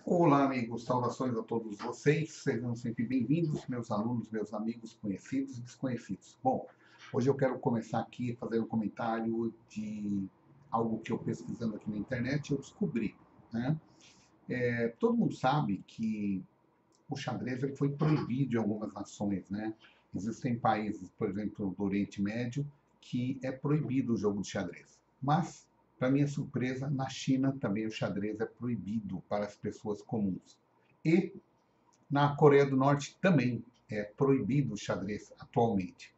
Olá, amigos, saudações a todos vocês, sejam sempre bem-vindos, meus alunos, meus amigos, conhecidos e desconhecidos. Bom, hoje eu quero começar aqui fazendo um comentário de algo que eu pesquisando aqui na internet eu descobri, né? Todo mundo sabe que o xadrez ele foi proibido em algumas nações, né? Existem países, por exemplo, do Oriente Médio, que é proibido o jogo de xadrez. Mas, para minha surpresa, na China também o xadrez é proibido para as pessoas comuns. E na Coreia do Norte também é proibido o xadrez atualmente.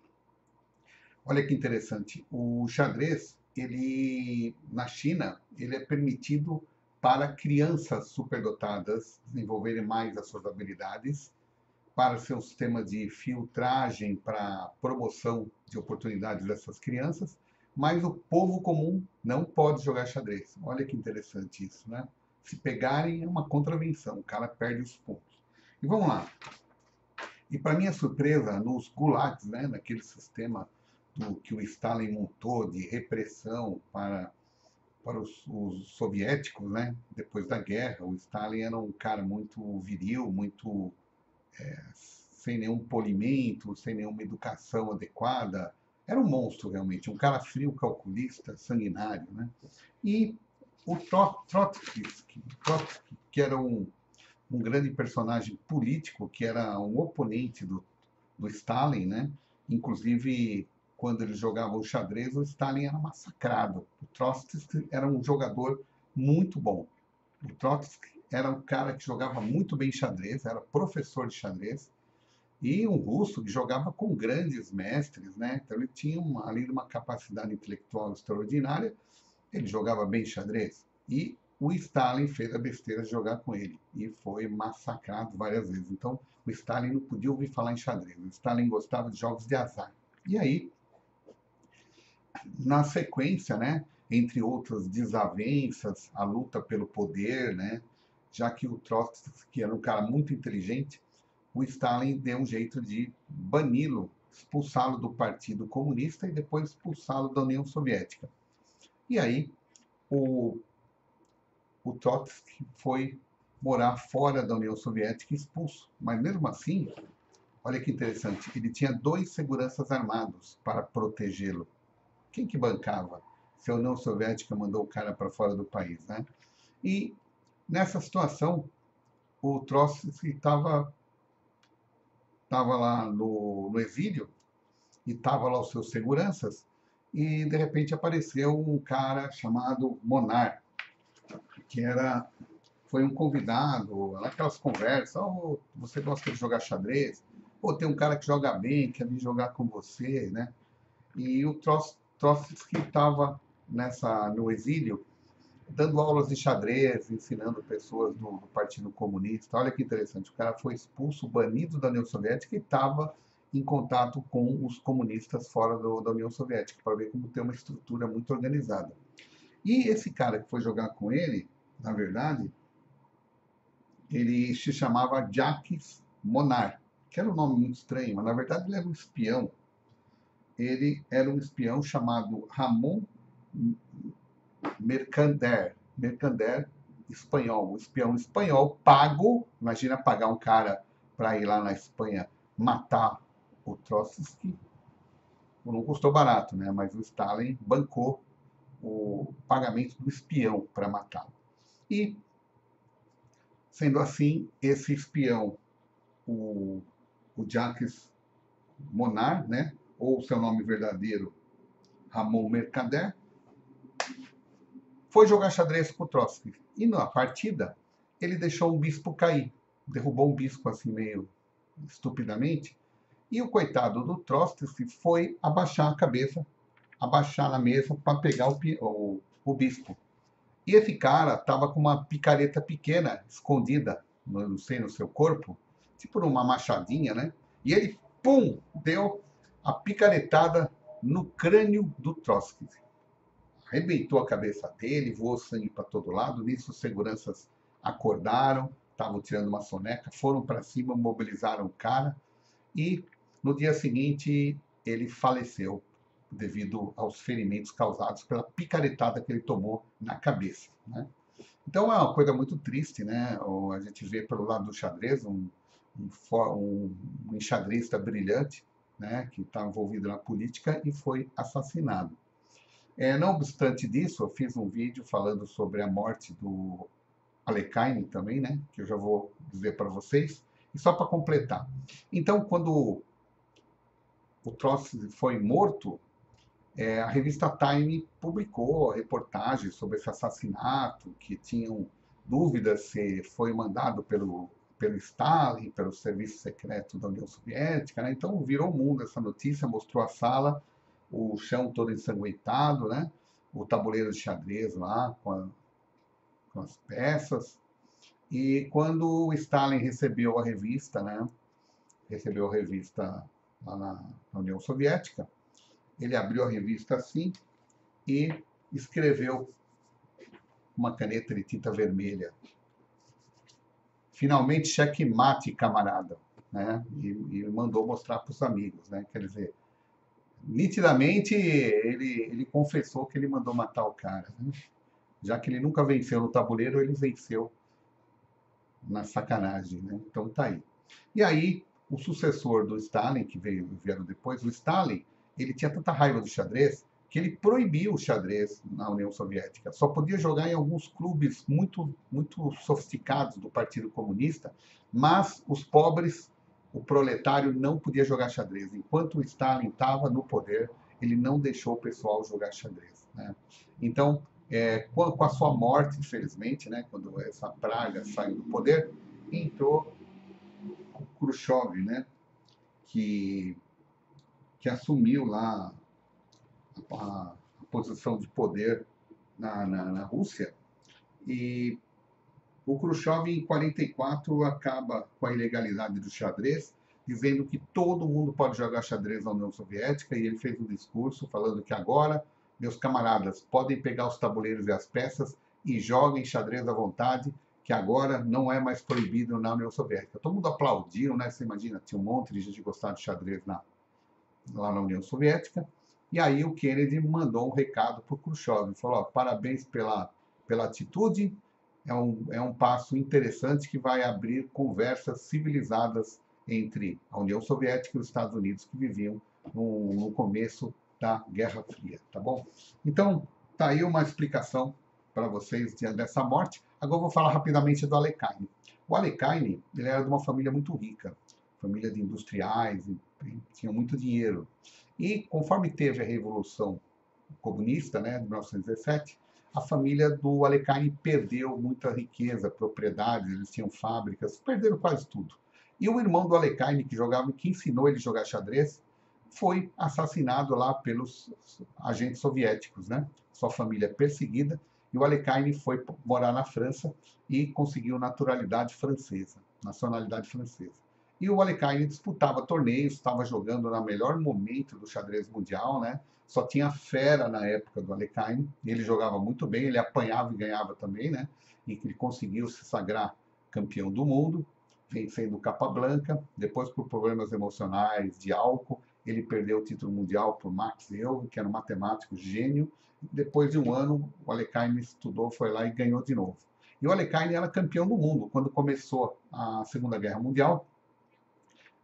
Olha que interessante, o xadrez, ele na China, ele é permitido para crianças superdotadas desenvolverem mais as suas habilidades, para ser um sistema de filtragem para promoção de oportunidades dessas crianças, mas o povo comum não pode jogar xadrez. Olha que interessante isso, né? Se pegarem é uma contravenção, o cara perde os pontos. E vamos lá. E para minha surpresa, nos gulags, né, naquele sistema que o Stalin montou de repressão para os soviéticos, né, depois da guerra, o Stalin era um cara muito viril, muito sem nenhum polimento, sem nenhuma educação adequada. Era um monstro, realmente, um cara frio, calculista, sanguinário. Né? E o Trotsky, que era um grande personagem político, que era um oponente do Stalin, né? Inclusive, quando eles jogavam xadrez, o Stalin era massacrado. O Trotsky era um jogador muito bom. O Trotsky era um cara que jogava muito bem xadrez, era professor de xadrez, e um russo que jogava com grandes mestres, né? Então ele tinha ali uma capacidade intelectual extraordinária, ele jogava bem xadrez. E o Stalin fez a besteira de jogar com ele e foi massacrado várias vezes. Então o Stalin não podia ouvir falar em xadrez. O Stalin gostava de jogos de azar. E aí, na sequência, né, entre outras desavenças, a luta pelo poder, né, já que o Trotsky, que era um cara muito inteligente, o Stalin deu um jeito de bani-lo, expulsá-lo do Partido Comunista e depois expulsá-lo da União Soviética. E aí o Trotsky foi morar fora da União Soviética expulso. Mas mesmo assim, olha que interessante, ele tinha dois seguranças armados para protegê-lo. Quem que bancava? Se a União Soviética mandou o cara para fora do país, né? E nessa situação, o Trotsky estava lá no exílio e estava lá os seus seguranças e de repente apareceu um cara chamado Monar, que foi um convidado, naquelas conversas, oh, você gosta de jogar xadrez? Ou tem um cara que joga bem, quer vir jogar com você, né? E o Trotsky estava no exílio, dando aulas de xadrez, ensinando pessoas do Partido Comunista. Olha que interessante, o cara foi expulso, banido da União Soviética e estava em contato com os comunistas fora da União Soviética, para ver como tem uma estrutura muito organizada. E esse cara que foi jogar com ele, na verdade, ele se chamava Jacques Monar, que era um nome muito estranho, mas na verdade ele era um espião. Ele era um espião chamado Ramon Mercader espanhol, um espião espanhol pago, imagina pagar um cara para ir lá na Espanha matar o Trotsky, não custou barato, né? Mas o Stalin bancou o pagamento do espião para matá-lo. E, sendo assim, esse espião, o, o Jacques Monar, né? Ou seu nome verdadeiro, Ramon Mercader, foi jogar xadrez com o Trotsky. E na partida, ele deixou um bispo cair. Derrubou um bispo assim meio estupidamente. E o coitado do Trotsky foi abaixar a cabeça, abaixar na mesa para pegar o bispo. E esse cara estava com uma picareta pequena, escondida, não sei, no seu corpo, tipo uma machadinha, né? E ele, pum, deu a picaretada no crânio do Trotsky. Arrebentou a cabeça dele, voou sangue para todo lado. Nisso, os seguranças acordaram, estavam tirando uma soneca, foram para cima, mobilizaram o cara e no dia seguinte ele faleceu devido aos ferimentos causados pela picaretada que ele tomou na cabeça. Né? Então é uma coisa muito triste, né? A gente vê pelo lado do xadrez um enxadrista brilhante, né? Que está envolvido na política e foi assassinado. Não obstante disso, eu fiz um vídeo falando sobre a morte do Alekhine também, né? Que eu já vou dizer para vocês. E só para completar. Então, quando o Trotsky foi morto, a revista Time publicou a reportagem sobre esse assassinato, que tinham dúvidas se foi mandado pelo Stalin, pelo serviço secreto da União Soviética, né? Então virou o mundo essa notícia, mostrou a sala, o chão todo ensanguentado, né? O tabuleiro de xadrez lá com as peças. E quando o Stalin recebeu a revista, né? Recebeu a revista lá na União Soviética, ele abriu a revista assim e escreveu uma caneta de tinta vermelha. Finalmente, checkmate, camarada. Né? E mandou mostrar para os amigos. Né? Quer dizer, nitidamente, ele confessou que ele mandou matar o cara. Né? Já que ele nunca venceu no tabuleiro, ele venceu na sacanagem. Né? Então, tá aí. E aí, o sucessor do Stalin, que vieram depois, o Stalin, ele tinha tanta raiva do xadrez que ele proibiu o xadrez na União Soviética. Só podia jogar em alguns clubes muito, muito sofisticados do Partido Comunista, mas os pobres, o proletário, não podia jogar xadrez. Enquanto o Stalin estava no poder, ele não deixou o pessoal jogar xadrez. Né? Então, com a sua morte, infelizmente, né, quando essa praga saiu do poder, entrou o Khrushchev, né, que assumiu lá a posição de poder na Rússia. E o Khrushchev, em 44, acaba com a ilegalidade do xadrez, dizendo que todo mundo pode jogar xadrez na União Soviética, e ele fez um discurso falando que agora, meus camaradas, podem pegar os tabuleiros e as peças e joguem xadrez à vontade, que agora não é mais proibido na União Soviética. Todo mundo aplaudiu, né? Você imagina, tinha um monte de gente que gostava de xadrez lá na União Soviética. E aí o Kennedy mandou um recado para o Khrushchev, falou, ó, parabéns pela atitude, é um passo interessante que vai abrir conversas civilizadas entre a União Soviética e os Estados Unidos, que viviam no começo da Guerra Fria, tá bom? Então, tá aí uma explicação para vocês dessa morte. Agora eu vou falar rapidamente do Alekhine. O Alekhine, ele era de uma família muito rica, família de industriais, tinha muito dinheiro. E conforme teve a Revolução Comunista, né, de 1917, a família do Alekhine perdeu muita riqueza, propriedades, eles tinham fábricas, perderam quase tudo. E o irmão do Alekhine, que ensinou ele a jogar xadrez, foi assassinado lá pelos agentes soviéticos, né? Sua família perseguida, e o Alekhine foi morar na França e conseguiu nacionalidade francesa. E o Alekhine disputava torneios, estava jogando no melhor momento do xadrez mundial, né? Só tinha fera na época do Alekhine, e ele jogava muito bem, ele apanhava e ganhava também, né? E ele conseguiu se sagrar campeão do mundo, vencendo o Capablanca. Depois, por problemas emocionais, de álcool, ele perdeu o título mundial por Max Euler, que era um matemático gênio. Depois de um ano, o Alekhine estudou, foi lá e ganhou de novo. E o Alekhine era campeão do mundo. Quando começou a Segunda Guerra Mundial,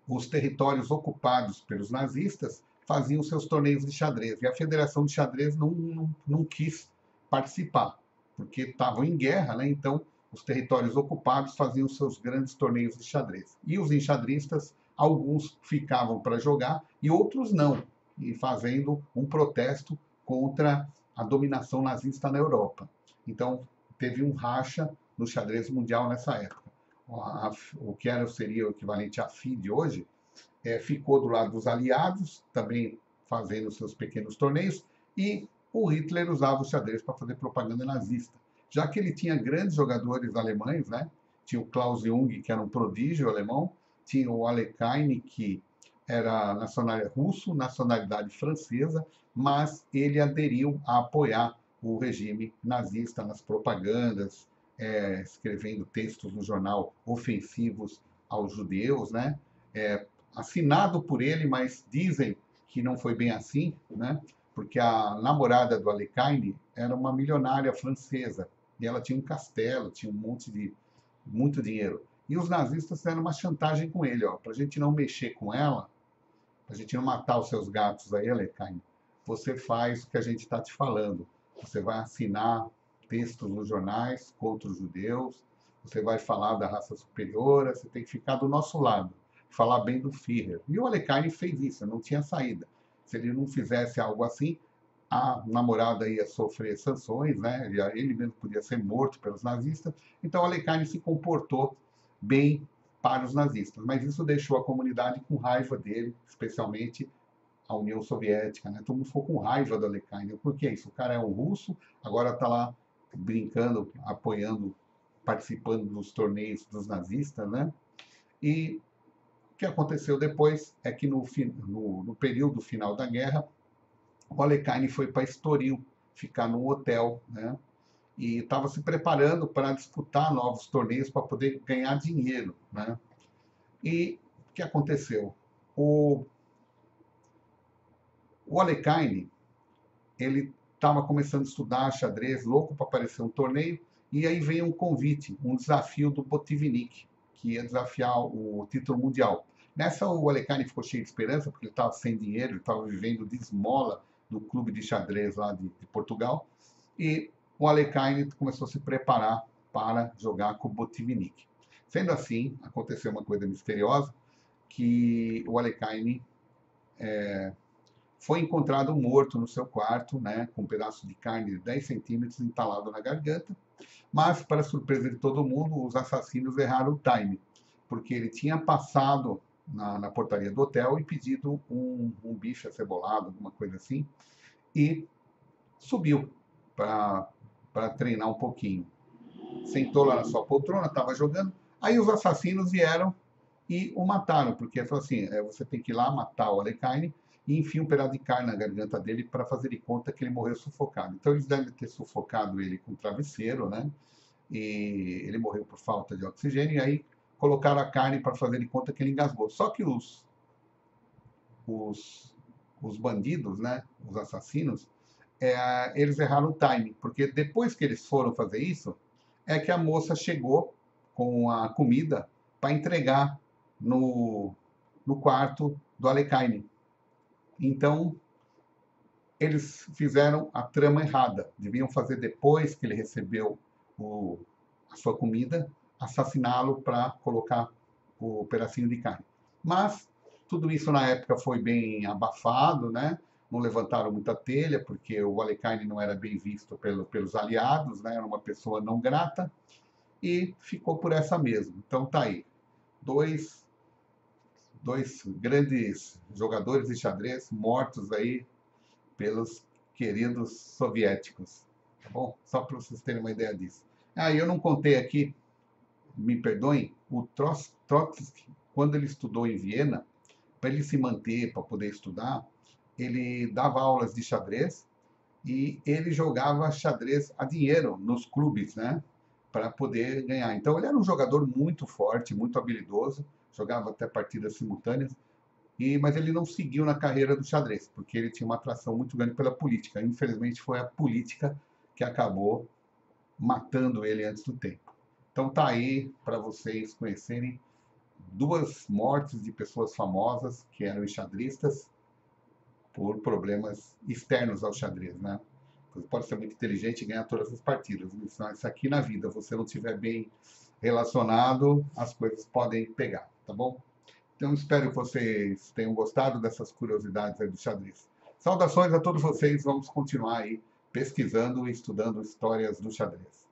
os territórios ocupados pelos nazistas faziam seus torneios de xadrez. E a Federação de Xadrez não quis participar, porque estavam em guerra, né? Então, os territórios ocupados faziam seus grandes torneios de xadrez. E os enxadristas, alguns ficavam para jogar e outros não, e fazendo um protesto contra a dominação nazista na Europa. Então, teve um racha no xadrez mundial nessa época. O que seria o equivalente à FIDE hoje, ficou do lado dos aliados, também fazendo seus pequenos torneios, e o Hitler usava o xadrez para fazer propaganda nazista. Já que ele tinha grandes jogadores alemães, né? Tinha o Klaus Jung, que era um prodígio alemão, tinha o Alekhine, que era nacionalidade francesa, mas ele aderiu a apoiar o regime nazista nas propagandas, escrevendo textos no jornal ofensivos aos judeus, né? Assinado por ele, mas dizem que não foi bem assim, né? Porque a namorada do Alekhine era uma milionária francesa, E ela tinha um castelo, tinha um monte de muito dinheiro. E os nazistas fizeram uma chantagem com ele, ó, para a gente não mexer com ela, para a gente não matar os seus gatos aí, Alekhine, você faz o que a gente está te falando. Você vai assinar textos nos jornais contra os judeus, você vai falar da raça superior, você tem que ficar do nosso lado, falar bem do Führer. E o Alekhine fez isso, não tinha saída. Se ele não fizesse algo assim, a namorada ia sofrer sanções, né? Ele mesmo podia ser morto pelos nazistas. Então, Alekhine se comportou bem para os nazistas, mas isso deixou a comunidade com raiva dele, especialmente a União Soviética, né? Todo mundo ficou com raiva do Alekhine. Por que isso? O cara é um russo, agora está lá brincando, apoiando, participando dos torneios dos nazistas, né? E o que aconteceu depois é que no período final da guerra, o Alekhine foi para Estoril, ficar num hotel, né? E estava se preparando para disputar novos torneios para poder ganhar dinheiro, né? E o que aconteceu? O Alekhine, ele estava começando a estudar xadrez, louco para aparecer um torneio, e aí veio um convite, um desafio do Botvinnik, que ia desafiar o título mundial. Nessa, o Alekhine ficou cheio de esperança, porque ele estava sem dinheiro, ele estava vivendo de esmola do clube de xadrez lá de Portugal, e o Alekhine começou a se preparar para jogar com o Botvinnik. Sendo assim, aconteceu uma coisa misteriosa, que o Alekhine foi encontrado morto no seu quarto, né, com um pedaço de carne de 10 centímetros entalado na garganta, mas, para surpresa de todo mundo, os assassinos erraram o time, porque ele tinha passado na portaria do hotel e pedido um bife acebolado, alguma coisa assim, e subiu para treinar um pouquinho. Sentou lá na sua poltrona, estava jogando, aí os assassinos vieram e o mataram, porque falou assim, você tem que ir lá matar o Alekhine e enfia um pedaço de carne na garganta dele para fazer de conta que ele morreu sufocado. Então eles devem ter sufocado ele com travesseiro, né? E ele morreu por falta de oxigênio, e aí colocaram a carne para fazer de conta que ele engasgou. Só que os bandidos, né, os assassinos, eles erraram o timing, porque depois que eles foram fazer isso, é que a moça chegou com a comida para entregar no quarto do Alekhine. Então, eles fizeram a trama errada. Deviam fazer depois que ele recebeu a sua comida, assassiná-lo para colocar o pedacinho de carne. Mas tudo isso na época foi bem abafado, né? Não levantaram muita telha, porque o Alekhine não era bem visto pelos aliados, né? Era uma pessoa não grata, e ficou por essa mesmo. Então tá aí, dois grandes jogadores de xadrez mortos aí pelos queridos soviéticos, tá bom? Só para vocês terem uma ideia disso. Eu não contei aqui, me perdoem, o Trotsky, quando ele estudou em Viena, para ele se manter, para poder estudar, ele dava aulas de xadrez e ele jogava xadrez a dinheiro nos clubes, né? Para poder ganhar. Então ele era um jogador muito forte, muito habilidoso, jogava até partidas simultâneas, mas ele não seguiu na carreira do xadrez, porque ele tinha uma atração muito grande pela política. Infelizmente foi a política que acabou matando ele antes do tempo. Então tá aí para vocês conhecerem duas mortes de pessoas famosas que eram enxadristas por problemas externos ao xadrez, né? Você pode ser muito inteligente e ganhar todas as partidas, mas se aqui na vida você não estiver bem relacionado, as coisas podem pegar, tá bom? Então espero que vocês tenham gostado dessas curiosidades aí do xadrez. Saudações a todos vocês, vamos continuar aí pesquisando e estudando histórias do xadrez.